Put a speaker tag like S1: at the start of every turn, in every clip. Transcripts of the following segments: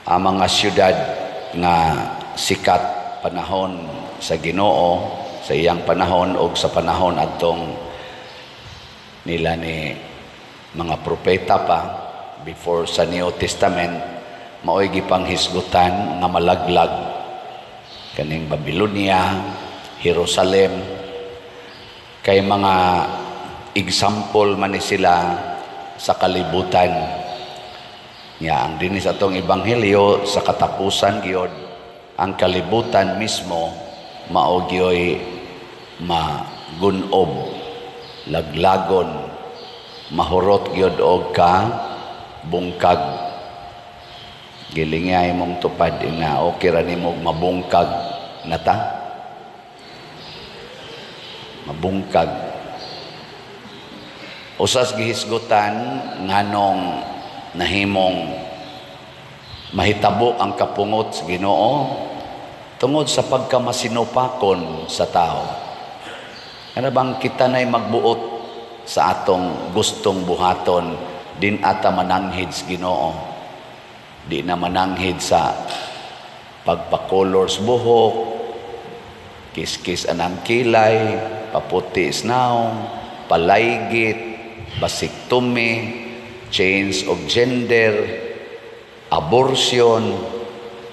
S1: ang mga syudad nga sikat panahon sa Ginoo sa iyang panahon o sa panahon atong nila ni mga propeta pa before sa New Testament, mao'y gipanghisgutan nga malaglag kaning Babylonia, Jerusalem, kay mga example man ni sila sa kalibutan. Ang dinis atong ebanghelyo sa katapusan gyud ang kalibutan mismo mao gyoy magunob, laglagon, mahurot gyud og ka bungkag. Gilingay mong tupad ina okay ra nimo mabungkag nata. Mabungkag. Usas gihisgutan nganong nahimong mahitabo ang kapungot sa Ginoo tungod sa pagkamasinupakon sa tao. Ano bang kita na'y magbuot sa atong gustong buhaton din ata mananghid sa Ginoo? Di na mananghid sa pagpakolors buhok, kiskis anang kilay, paputi isnaw, palaygit, basiktomy, change of gender, abortion.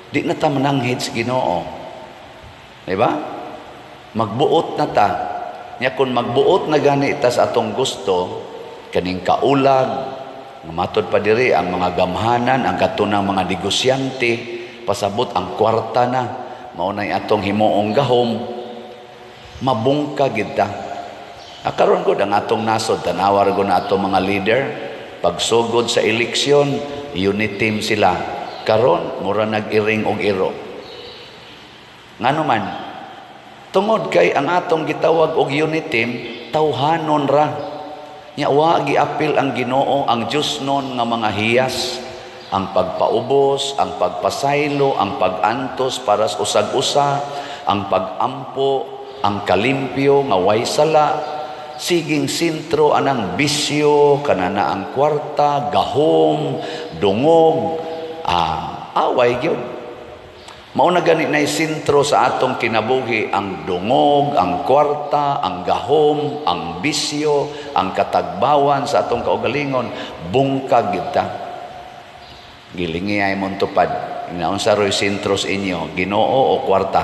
S1: Di na ta mananghid sa Ginoo. Diba? Magbuot na ta. Nya kung magbuot na gani ta sa atong gusto, kaning kaulag, matod pa diri ang mga gamhanan, ang katunang mga negosyante, pasabot ang kwarta na, maunay atong himuong gahom, mabungka gid ta. Karon gud ang atong nasod, tanawar gud na atong mga leader, pagsugod sa eleksyon, unit team sila. Karon mura nag-iring og iro. Ngano man, tungod kay ang atong gitawag og unit team, tawhanon ra. Nya wa giapil ang Ginoo, ang Dios non nga mga hiyas, ang pagpaubos, ang pagpasaylo, ang pagantos para sa usag-usa, ang pagampo, ang kalimpyo nga way sala, siging sentro anang bisyo, kanana ang kwarta, gahom, dungog, away gyud. Mao na gani nay sentro sa atong kinabuhi ang dungog, ang kwarta, ang gahom, ang bisyo, ang katagbawan sa atong kaugalingon, bungkag gid ta. Gilingi ay mong tupad. Inaunsa roy sentro sa inyo, Ginoo o kwarta?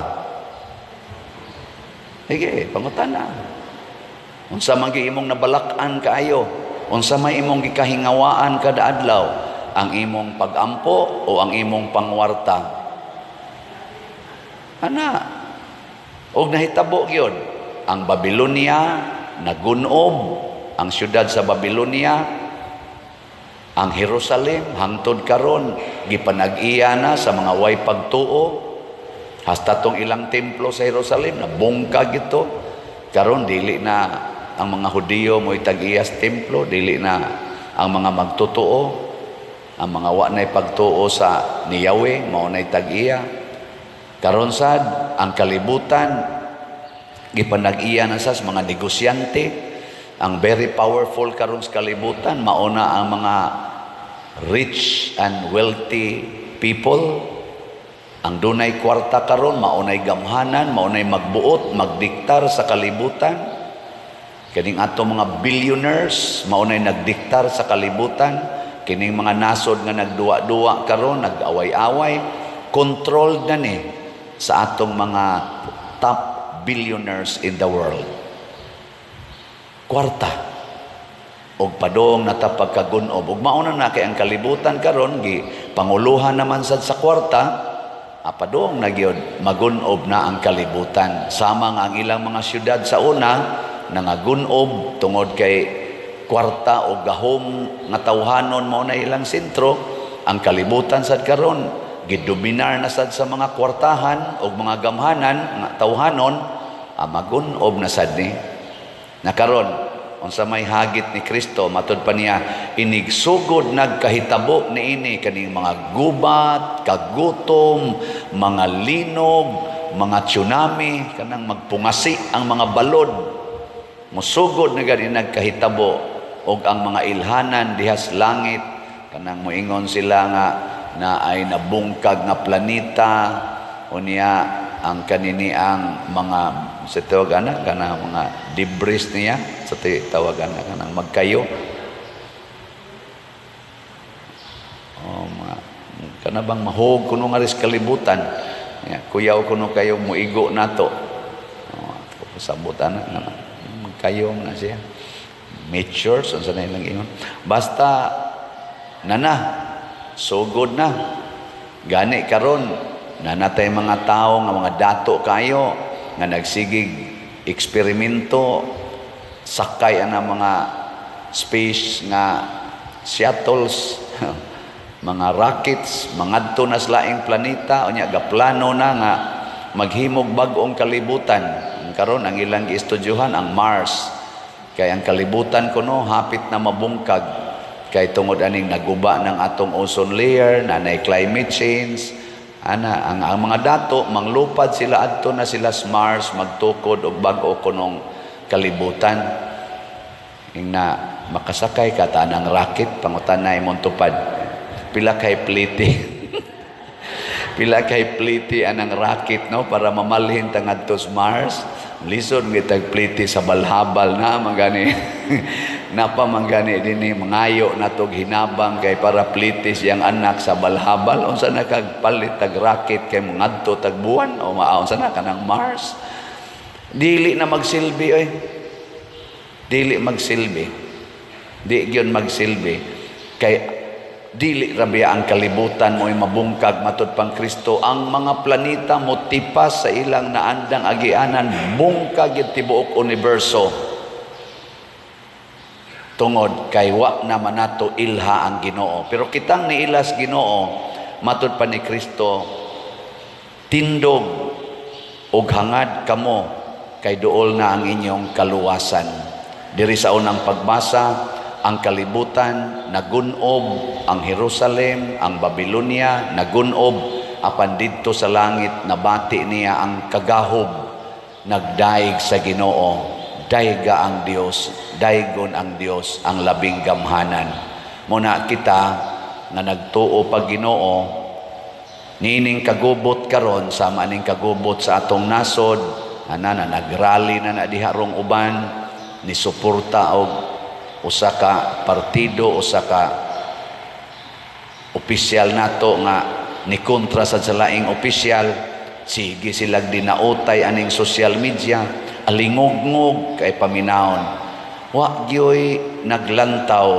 S1: Sige, pangutana. Unsa man imong nabalak-an kaayo? Unsa may imong gikahingawaan kada adlaw? Ang imong pagampo o ang imong pangwarta? Ana, og nahitabo gyud ang Babylonia nagunob, ang syudad sa Babylonia, ang Jerusalem hangtod karon gipanag-iya na sa mga way pagtuo. Hasta tong ilang templo sa Jerusalem na bungkag ito. Karon dili na ang mga Hudiyo mo'y tag-iya sa templo, dili na ang mga magtutuo, ang mga wa na'y pagtuo sa ni Yahweh mao na'y tag-iya. Karon sad ang kalibutan gipanag-iya na sa mga negosyante, ang very powerful karon sa kalibutan mauna ang mga rich and wealthy people. Ang dunay kwarta karon maunay gamhanan, maunay magbuot, magdiktar sa kalibutan. Kining ato mga billionaires maunay nagdiktar sa kalibutan. Kining mga nasod nga nagduwa-duwa karon, nag-away-away, controlled na ni sa atong mga top billionaires in the world. Kwarta og padong nata pagkagunob ug mauna na kay ang kalibutan karon gi panguluhan naman sad sa kwarta, padong nagyod magunob na ang kalibutan. Sama nga ang ilang mga syudad sa una nangagunob tungod kay kwarta o gahom nga tawhanon mao na ilang sentro. Ang kalibutan sad karon gidominar na sad sa mga kwartahan o mga gamhanan nga tawhanon, magunob na sad ni. Nakaron unsa may hagit ni Kristo matud pa niya, inigsugod nagkahitabo niini kaning mga gubat, kagutom, mga linog, mga tsunami, kanang magpungasi ang mga balod. Musugod na gani nagkahitabo og ang mga ilhanan dihas langit, kanang moingon sila nga na ay nabungkag nga planeta unya ang kaniniang mga sa tawagan kana mga debris niya sa tawagan kanang magkayo mga kana bang mahog kuno nga ris kalibutan kuyaw kuno kayo muigo nato sabutan na magkayo na siya mature so sa lang ingon basta nana so good na gani karon nanatay mga tao nga mga dato kayo nga nagsigig eksperimento sakay ana mga space nga shuttles mga rockets mangadto na sa laing planeta unya gaplano na nga maghimog bag-ong kalibutan karon ang ilang giistudyohan ang Mars kay ang kalibutan kuno hapit na mabungkag kay tungod aning naguba ng atong ozone layer nanay climate change ana ang mga dato manglupad sila adto na sila sa Mars magtukod og bag-o kunong kalibutan ingna makasakay ka tanang rocket pangutanay mong tupad pila kay pliti pila kay pliti anang rocket no para mamalhin ta ngadto sa Mars lisod gitag pliti sa balhabal na mangani napa mangani dinhi mangayo natog hinabang kay para pliti siyang anak sa balhabal unsa na kagpalit tag rocket kay ngadto tag buwan o maaon sa na kanang Mars dili na magsilbi oy dili magsilbi di gyud magsilbi kay dili rabiya ang kalibutan mo'y mabungkag matud pang Kristo ang mga planeta mo tipas sa ilang naandang agianan bungkag yung tibuok universo tungod kay wa na manato ilha ang Ginoo pero kitang niilas Ginoo matud pa ni Kristo tindog ug hangad kamo kay duol na ang inyong kaluwasan diri sa unang pagbasa ang kalibutan nagunob ang Jerusalem ang Babylonia nagunob apan didto sa langit nabati niya ang kagahob nagdaig sa Ginoo dayga ang Dios daygon ang Dios ang labing gamhanan muna kita nga nagtuo pag Ginoo nining kagubot karon sama ning kagubot sa atong nasod ana na nagrally na diha rong uban ni suporta og usa ka partido usa ka opisyal nato nga ni kontra sa laing opisyal sige sila dinautay aning social media alingog-ngog kay paminawon wa gyoy naglantaw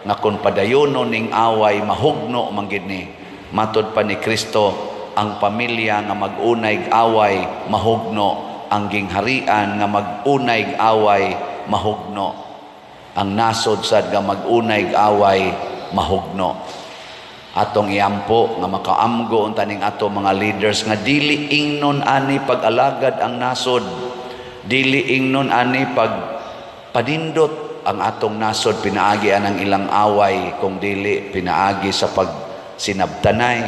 S1: nga kun padayonon ning away mahugno man gid ni matud pa ni Kristo ang pamilya nga mag-unay away mahugno ang gingharian nga mag-unay away mahugno ang nasod sad nga mag-unay away mahugno atong iampo nga makaamgo unta ning ato mga leaders nga dili ingnon ani pag-alagad ang nasod dili ingnon ani pag padindot ang atong nasod pinaagi anang ilang away kung dili pinaagi sa pag sinabtanay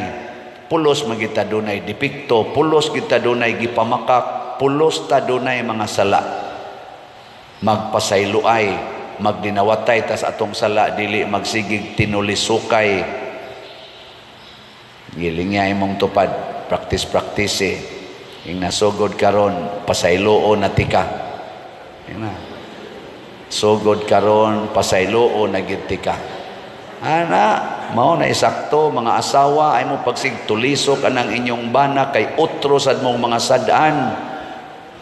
S1: pulos magita dunay depekto pulos kita dunay gipamakak pulos ta dunay mga sala magpasayloay magdinawatay tas atong sala dili magsigig tinulisukay giling nga imong tupad practice ing nasugod karon pasayloo na tika ina sugod karon pasayloo na gid tika ana mao na isakto mga asawa ay mo pagsig tulisok anang inyong bana kay utro sad mong mga sadaan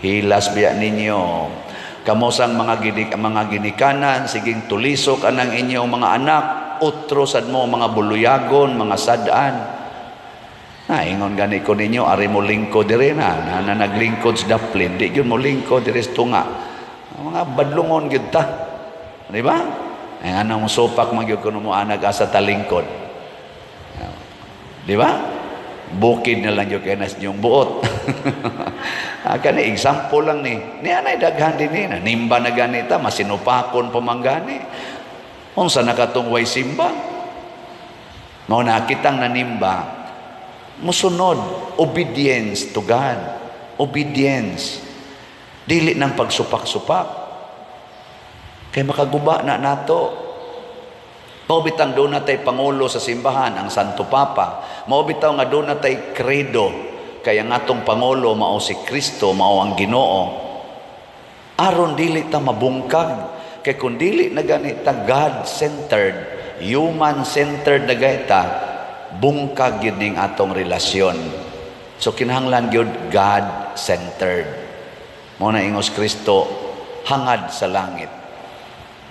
S1: hilas biya ninyo kamo sang mga ginikanan siging tulisok anang inyong mga anak utro sad mo mga buluyagon mga sadaan na ingon gani ko ninyo ari mo lingkod dire na naglingkod sa daplin di gyud mo lingkod dire sa tunga mga badlungon gyud ta di ba ay anang sopak man gyud kuno mo anag asa talingkod di ba bukid na lang yung kenas niyong buot. Kani example lang ni anay daghan din ni nimba na ganita masinupakon pamanggani unsa nakatong way simba mao na kitang nanimba musunod obedience to God obedience dili nang pagsupak-supak kay makaguba na nato Mao bitaw doon natay pangulo sa simbahan, ang Santo Papa. Mao bitaw nga doon natay credo, kaya nga tong pangulo mao si Kristo, mao ang Ginoo. Aron dili ta mabungkag, kay kung dili na ganita God-centered, human-centered na gayta, bungkag yun ning atong relasyon. So kinahanglan yun God-centered. Mao na ingos Kristo, hangad sa langit.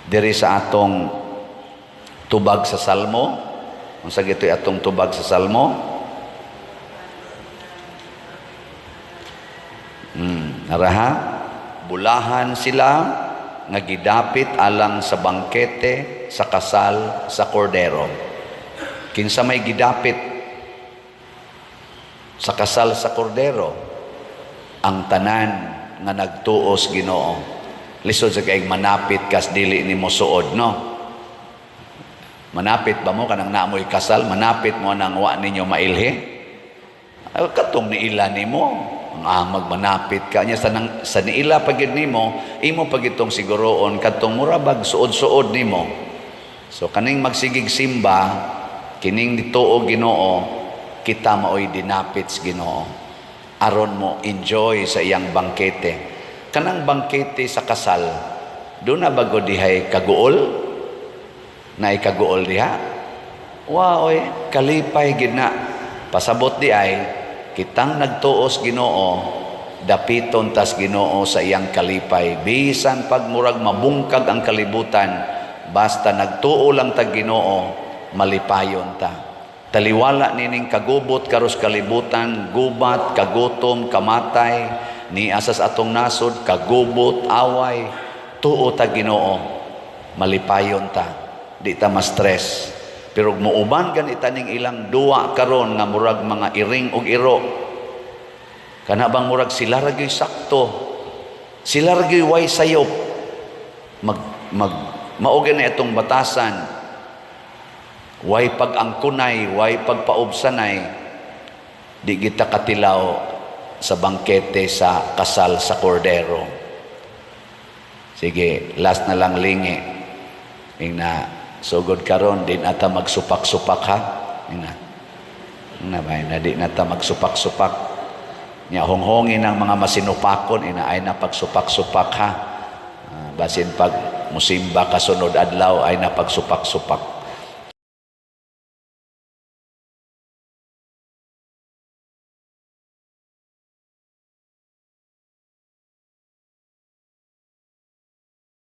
S1: Diri sa atong tubag sa Salmo. Unsa gitoy atong tubag sa Salmo? Naraha? Bulahan sila nga gidapit alang sa bangkete sa kasal sa kordero. Kinsa may gidapit sa kasal sa kordero? Ang tanan nga nagtuos Ginoo. Lisod sa kay manapit kas dili nimo suod, no? Manapit ba mo kanang naamoy kasal? Manapit mo nang wa ninyo mailhi? Ay, katong niila nimo. Ang magmanapit ka niya sa niila pagid nimo, imo pagitong siguroon katong murabag suod-suod nimo. So kaning magsigig simba, kining dituo Ginoo, kita maoy dinapit sa Ginoo. Aron mo enjoy sa iyang bangkete. Kanang bangkete sa kasal, doon na bago dihay kaguol? Na ikaguol diha. Waoy, kalipay gid na. Pasabot di ay kitang nagtuos Ginoo, dapiton tas Ginoo sa iyang kalipay. Bisan pagmurag mabungkag ang kalibutan, basta nagtuo lang ta Ginoo, malipayon ta. Taliwala nining kagubot karos kalibutan, gubat, kagutom, kamatay, ni asas atong nasod, kagubot, away, tuo ta Ginoo, malipayon ta. Di ta ma-stress. Pero muuban ganita ning ilang duwa karon nga murag mga iring og iro. Kana bang murag sila ra gyud sakto. Sila ra gyud way sayop. Mao gani itong batasan. Way pag-angkunay, way pagpaubsanay. Di kita katilaw sa bangkete sa kasal sa kordero. Sige, last na lang lingi. Ingna sugod karon din ata magsupak-supak ha. Na di nata magsupak-supak. Nya honghongin ang mga masinupakon ina ay na pagsupak-supak ha. Basin pag musimba kasunod adlaw ay na pagsupak-supak.